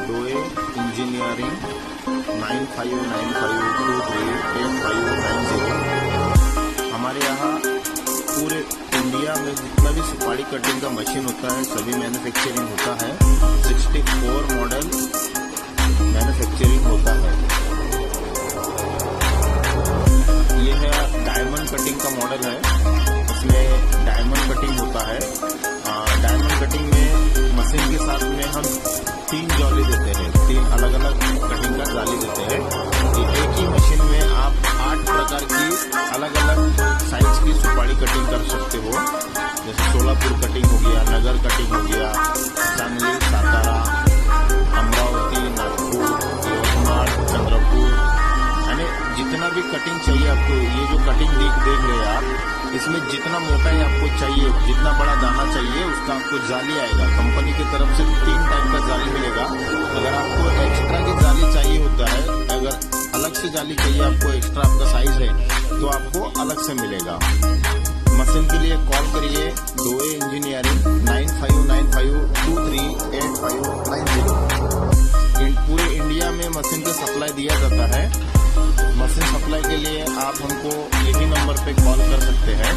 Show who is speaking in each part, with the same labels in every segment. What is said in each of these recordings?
Speaker 1: डोए engineering 9595238590। हमारे यहाँ पूरे इंडिया में जितना भी सुपारी कटिंग का मशीन होता है सभी मैन्युफैक्चरिंग होता है। 64 मॉडल मैन्युफैक्चरिंग होता है। ये है डायमंड कटिंग का मॉडल है। इसमें डायमंड कटिंग होता है। डायमंड कटिंग में मशीन के साथ में हम 3 जाली देते हैं। 3 अलग अलग कटिंग का जाली देते हैं। एक ही मशीन में आप 8 प्रकार की अलग अलग साइज की सुपारी कटिंग कर सकते हो। जैसे सोलापुर कटिंग हो गया, नगर कटिंग हो गया, सांगली, सातारा, अमरावती, नागपुर, यवतमाळ, चंद्रपुर, यानी जितना भी कटिंग चाहिए आपको, ये जो कटिंग देख रहे हैं आप, इसमें जितना मोटाई आपको चाहिए, जितना बड़ा दाना चाहिए, उसका आपको जाली आएगा। कंपनी की तरफ से 3 टाइप का जाली मिलेगा। अगर आपको एक्स्ट्रा की जाली चाहिए होता है, अगर अलग से जाली चाहिए आपको, एक्स्ट्रा आपका साइज है तो आपको अलग से मिलेगा। मशीन के लिए कॉल करिए डोए इंजीनियरिंग 9595238590। पूरे इंडिया में मशीन का सप्लाई दिया जाता है। मशीन सप्लाई के लिए आप हमको यही नंबर पे कॉल कर सकते हैं।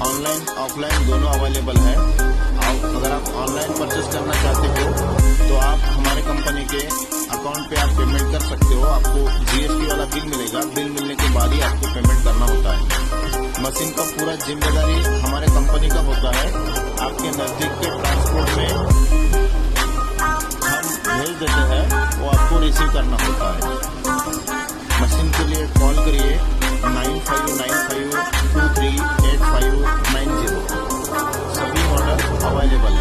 Speaker 1: ऑनलाइन ऑफलाइन दोनों अवेलेबल है। अगर आप ऑनलाइन परचेस करना चाहते हो तो आप हमारे कंपनी के अकाउंट पे आप पेमेंट कर सकते हो। आपको जीएसटी वाला बिल मिलेगा। बिल मिलने के बाद ही आपको पेमेंट करना होता है। मशीन का पूरा जिम्मेदारी हमारे कंपनी का होता है। आपके नजदीक के ट्रांसपोर्ट में हम भेज देते हैं, वो आपको रिसीव करना होता है। मशीन के लिए कॉल करिए 9595238590। सभी मॉडल अवेलेबल है।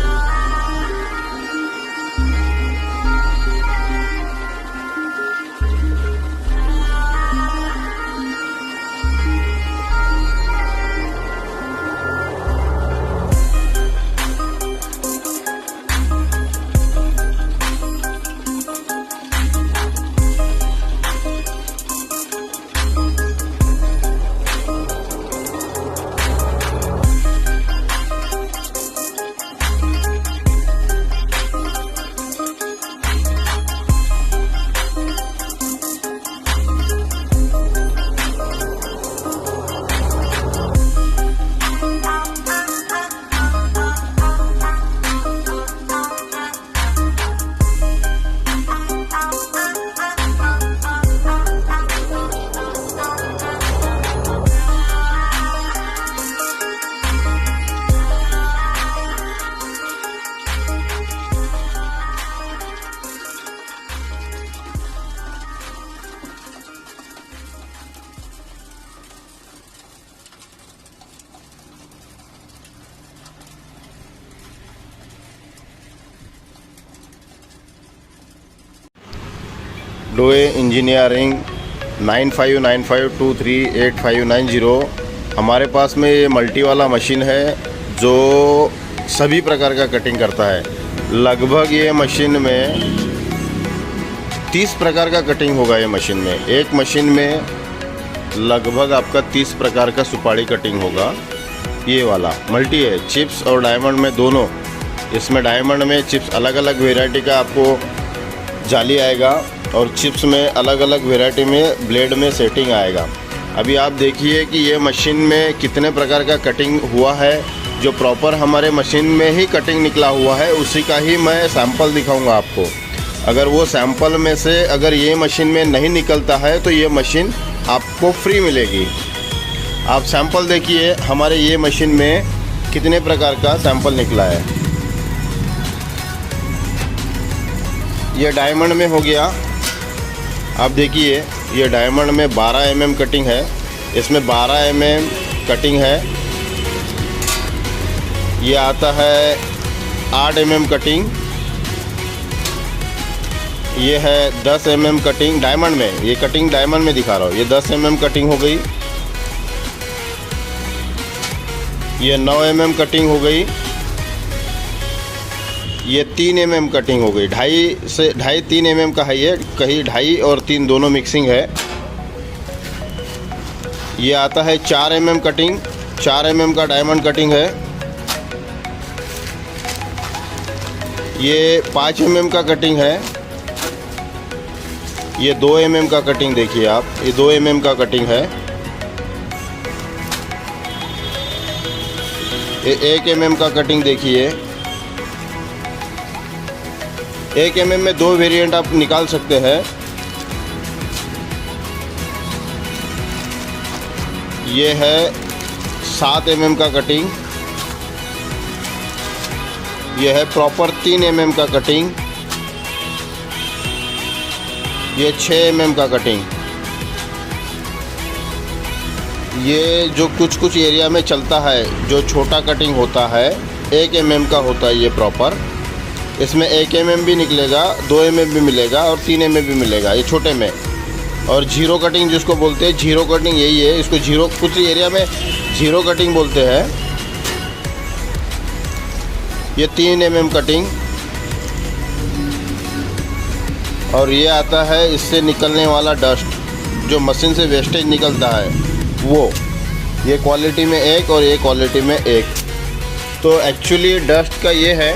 Speaker 1: डोए इंजीनियरिंग 9595238590। हमारे पास में ये मल्टी वाला मशीन है जो सभी प्रकार का कटिंग करता है। लगभग ये मशीन में 30 प्रकार का कटिंग होगा। ये मशीन में, एक मशीन में लगभग आपका 30 प्रकार का सुपारी कटिंग होगा। ये वाला मल्टी है, चिप्स और डायमंड में दोनों। इसमें डायमंड में चिप्स अलग अलग वेराइटी का आपको जाली आएगा और चिप्स में अलग अलग वैरायटी में ब्लेड में सेटिंग आएगा। अभी आप देखिए कि ये मशीन में कितने प्रकार का कटिंग हुआ है। जो प्रॉपर हमारे मशीन में ही कटिंग निकला हुआ है उसी का ही मैं सैंपल दिखाऊंगा आपको। अगर वो सैंपल में से अगर ये मशीन में नहीं निकलता है तो ये मशीन आपको फ्री मिलेगी। आप सैंपल देखिए हमारे ये मशीन में कितने प्रकार का सैंपल निकला है। ये डायमंड में हो गया। आप देखिए ये डायमंड में 12 mm कटिंग है। इसमें 12 mm कटिंग है। ये आता है 8 mm कटिंग। ये है 10 mm कटिंग डायमंड में। ये कटिंग डायमंड में दिखा रहा हूँ। ये 10 mm कटिंग हो गई। ये 9 mm कटिंग हो गई। ये 3 mm कटिंग हो गई। 2.5-3 mm का है ये, कहीं 2.5 और 3 दोनों मिक्सिंग है। ये आता है 4 mm कटिंग। 4 mm का डायमंड कटिंग है। ये 5 mm का कटिंग है।
Speaker 2: ये 2 mm का कटिंग देखिए आप, ये 2 mm का कटिंग है। ये 1 mm का कटिंग देखिए। 1 mm में 2 वेरिएंट आप निकाल सकते हैं। ये है 7 mm का कटिंग। ये है प्रॉपर 3 mm का कटिंग। ये 6 mm का कटिंग। ये जो कुछ एरिया में चलता है, जो छोटा कटिंग होता है 1 mm का होता है ये प्रॉपर। इसमें 1 mm भी निकलेगा, 2 mm भी मिलेगा और 3 mm भी मिलेगा ये छोटे में। और जीरो कटिंग जिसको बोलते हैं, जीरो कटिंग यही है, इसको जीरो, कुछ एरिया में जीरो कटिंग बोलते हैं। ये 3 mm कटिंग। और ये आता है इससे निकलने वाला डस्ट, जो मशीन से वेस्टेज निकलता है वो। ये क्वालिटी में एक और ये क्वालिटी में एक। तो एक्चुअली डस्ट का ये है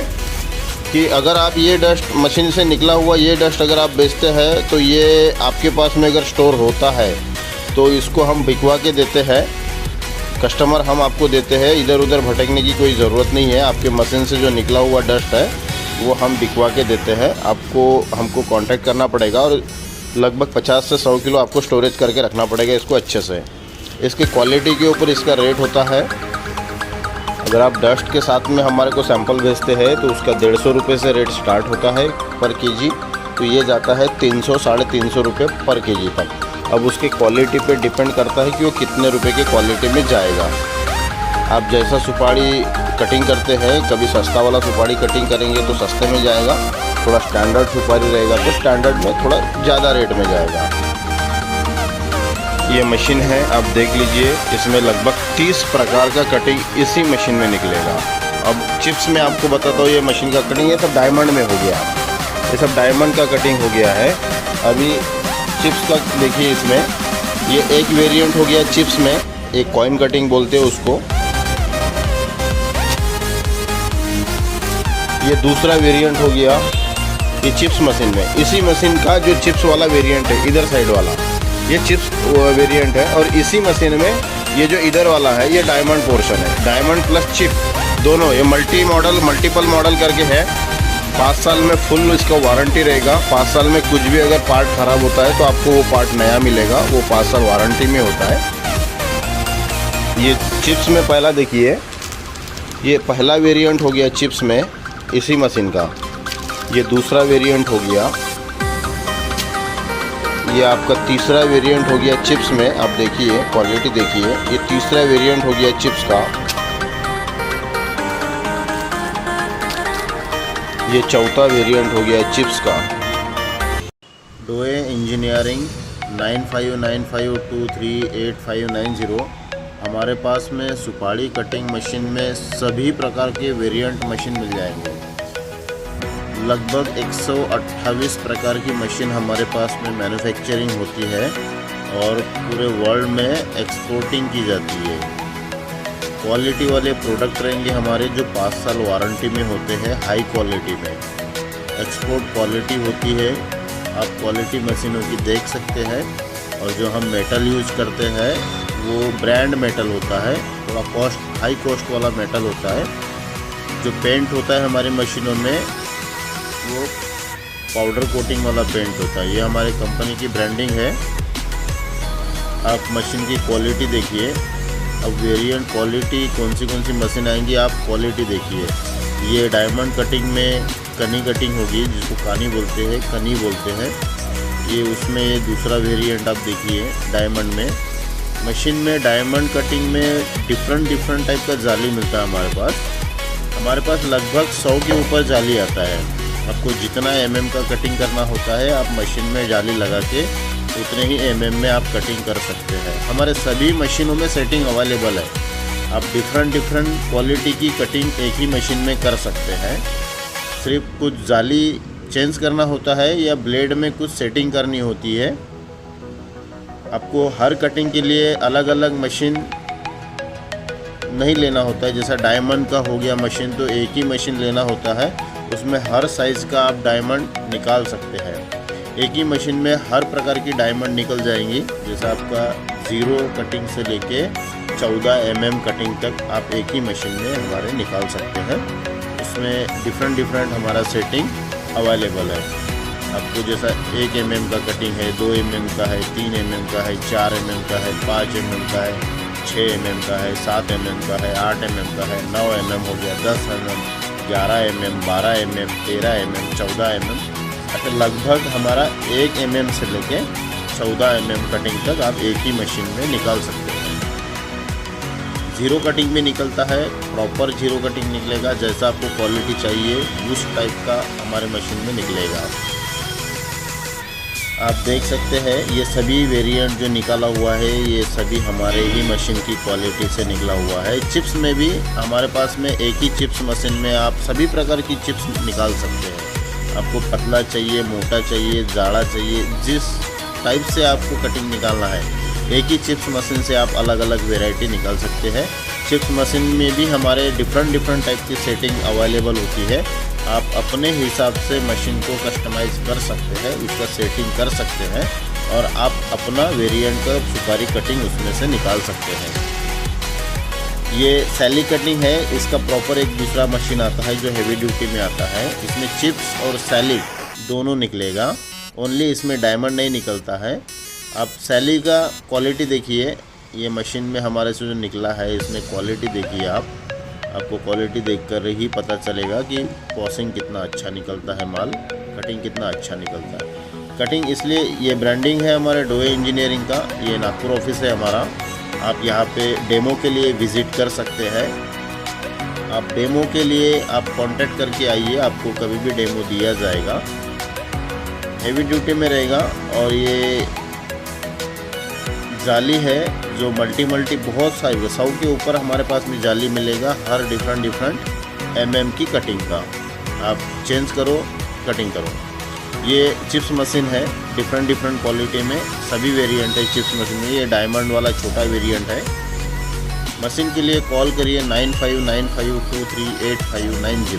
Speaker 2: कि अगर आप ये डस्ट मशीन से निकला हुआ ये डस्ट अगर आप बेचते हैं तो ये आपके पास में अगर स्टोर होता है तो इसको हम बिकवा के देते हैं। कस्टमर हम आपको देते हैं, इधर उधर भटकने की कोई ज़रूरत नहीं है। आपके मशीन से जो निकला हुआ डस्ट है वो हम बिकवा के देते हैं। आपको हमको कांटेक्ट करना पड़ेगा और लगभग 50 से 100 किलो आपको स्टोरेज करके रखना पड़ेगा इसको अच्छे से। इसकी क्वालिटी के ऊपर इसका रेट होता है। अगर आप डस्ट के साथ में हमारे को सैंपल भेजते हैं तो उसका 150 रुपये से रेट स्टार्ट होता है पर केजी। तो ये जाता है 300 साढ़े 300 रुपये पर केजी तक। अब उसके क्वालिटी पे डिपेंड करता है कि वो कितने रुपए की क्वालिटी में जाएगा। आप जैसा सुपारी कटिंग करते हैं, कभी सस्ता वाला सुपारी कटिंग करेंगे तो सस्ते में जाएगा, थोड़ा स्टैंडर्ड सुपारी रहेगा तो स्टैंडर्ड में थोड़ा ज़्यादा रेट में जाएगा। ये मशीन है, आप देख लीजिए, इसमें लगभग 30 प्रकार का कटिंग इसी मशीन में निकलेगा। अब चिप्स में आपको बताता हूँ, ये मशीन का कटिंग ये सब डायमंड में हो गया, ये सब डायमंड का कटिंग हो गया है। अभी चिप्स का देखिए, इसमें ये एक वेरिएंट हो गया चिप्स में, एक कॉइन कटिंग बोलते हैं उसको। ये दूसरा वेरिएंट हो गया ये चिप्स मशीन में। इसी मशीन का जो चिप्स वाला वेरिएंट है इधर साइड वाला, ये चिप्स वेरिएंट है। और इसी मशीन में ये जो इधर वाला है ये डायमंड पोर्शन है, डायमंड प्लस चिप दोनों। ये मल्टीपल मॉडल करके है। 5 साल में फुल इसका वारंटी रहेगा। 5 साल में कुछ भी अगर पार्ट ख़राब होता है तो आपको वो पार्ट नया मिलेगा, वो 5 साल वारंटी में होता है। ये चिप्स में पहला देखिए, ये पहला वेरिएंट हो गया चिप्स में इसी मशीन का। ये दूसरा वेरिएंट हो गया, ये आपका तीसरा वेरिएंट हो गया चिप्स में। आप देखिए क्वालिटी देखिए, ये तीसरा वेरिएंट हो गया चिप्स का। ये चौथा वेरिएंट हो गया चिप्स का। डोए इंजीनियरिंग 9595238590। हमारे पास में सुपारी कटिंग मशीन में सभी प्रकार के वेरिएंट मशीन मिल जाएंगे। लगभग 128 प्रकार की मशीन हमारे पास में मैन्युफैक्चरिंग होती है और पूरे वर्ल्ड में एक्सपोर्टिंग की जाती है। क्वालिटी वाले प्रोडक्ट रहेंगे हमारे, जो 5 साल वारंटी में होते हैं, हाई क्वालिटी में। एक्सपोर्ट क्वालिटी होती है, आप क्वालिटी मशीनों की देख सकते हैं। और जो हम मेटल यूज करते हैं वो ब्रांड मेटल होता है, थोड़ा हाई कॉस्ट वाला मेटल होता है। जो पेंट होता है हमारी मशीनों में वो पाउडर कोटिंग वाला पेंट होता है। ये हमारे कंपनी की ब्रांडिंग है। आप मशीन की क्वालिटी देखिए। अब वेरिएंट क्वालिटी कौन सी मशीन आएंगी, आप क्वालिटी देखिए। ये डायमंड कटिंग में कनी कटिंग होगी, जिसको कनी बोलते हैं। ये उसमें ये दूसरा वेरिएंट आप देखिए डायमंड में। मशीन में डायमंड कटिंग में डिफरेंट टाइप का जाली मिलता है हमारे पास लगभग 100 के ऊपर जाली आता है। आपको जितना mm का कटिंग करना होता है आप मशीन में जाली लगा के उतने ही mm में आप कटिंग कर सकते हैं। हमारे सभी मशीनों में सेटिंग अवेलेबल है। आप डिफरेंट क्वालिटी की कटिंग एक ही मशीन में कर सकते हैं। सिर्फ कुछ जाली चेंज करना होता है या ब्लेड में कुछ सेटिंग करनी होती है। आपको हर कटिंग के लिए अलग अलग मशीन नहीं लेना होता है। जैसा डायमंड का हो गया मशीन, तो एक ही मशीन लेना होता है, उसमें हर साइज़ का आप डायमंड निकाल सकते हैं। एक ही मशीन में हर प्रकार की डायमंड निकल जाएंगी। जैसे आपका 0 कटिंग से लेके 14 mm कटिंग तक आप एक ही मशीन में हमारे निकाल सकते हैं। इसमें डिफरेंट हमारा सेटिंग अवेलेबल है। आपको जैसा 1 mm का कटिंग है, 2 mm का है, 3 mm का है, 4 mm का है, 5 mm का है, 6 mm का है, 7 mm का है, 8 mm का है, 9 mm हो गया, 10 mm, 11 mm, 12 mm, 13 mm, 14 mm। अच्छा, लगभग हमारा 1 mm से लेके 14 mm कटिंग तक आप एक ही मशीन में निकाल सकते हैं। 0 कटिंग भी निकलता है, प्रॉपर 0 कटिंग निकलेगा। जैसा आपको क्वालिटी चाहिए उस टाइप का हमारे मशीन में निकलेगा। आप देख सकते हैं ये सभी वेरिएंट जो निकाला हुआ है ये सभी हमारे ही मशीन की क्वालिटी से निकला हुआ है। चिप्स में भी हमारे पास में एक ही चिप्स मशीन में आप सभी प्रकार की चिप्स निकाल सकते हैं। आपको पतला चाहिए, मोटा चाहिए, जाड़ा चाहिए, जिस टाइप से आपको कटिंग निकालना है एक ही चिप्स मशीन से आप अलग अलग वेराइटी निकाल सकते हैं। चिप्स मशीन में भी हमारे डिफरेंट टाइप की सेटिंग अवेलेबल होती है। आप अपने हिसाब से मशीन को कस्टमाइज़ कर सकते हैं, उसका सेटिंग कर सकते हैं और आप अपना वेरिएंट का सुपारी कटिंग उसमें से निकाल सकते हैं। ये सैली कटिंग है, इसका प्रॉपर एक दूसरा मशीन आता है जो हेवी ड्यूटी में आता है। इसमें चिप्स और सैली दोनों निकलेगा, ओनली इसमें डायमंड नहीं निकलता है। आप सैली का क्वालिटी देखिए, ये मशीन में हमारे से जो निकला है इसमें क्वालिटी देखिए। आपको क्वालिटी देखकर ही पता चलेगा कि वॉशिंग कितना अच्छा निकलता है, माल कटिंग कितना अच्छा निकलता है। कटिंग इसलिए ये ब्रांडिंग है हमारे डोए इंजीनियरिंग का, ये नागपुर ऑफिस है हमारा। आप यहाँ पे डेमो के लिए विज़िट कर सकते हैं। आप डेमो के लिए आप कांटेक्ट करके आइए, आपको कभी भी डेमो दिया जाएगा। हेवी ड्यूटी में रहेगा और ये जाली है जो मल्टी बहुत साइज 100 के ऊपर हमारे पास में जाली मिलेगा। हर डिफरेंट mm की कटिंग का आप चेंज करो, कटिंग करो। ये चिप्स मशीन है, डिफरेंट क्वालिटी में सभी वेरिएंट है चिप्स मशीन में। ये डायमंड वाला छोटा वेरिएंट है। मशीन के लिए कॉल करिए 9595238590।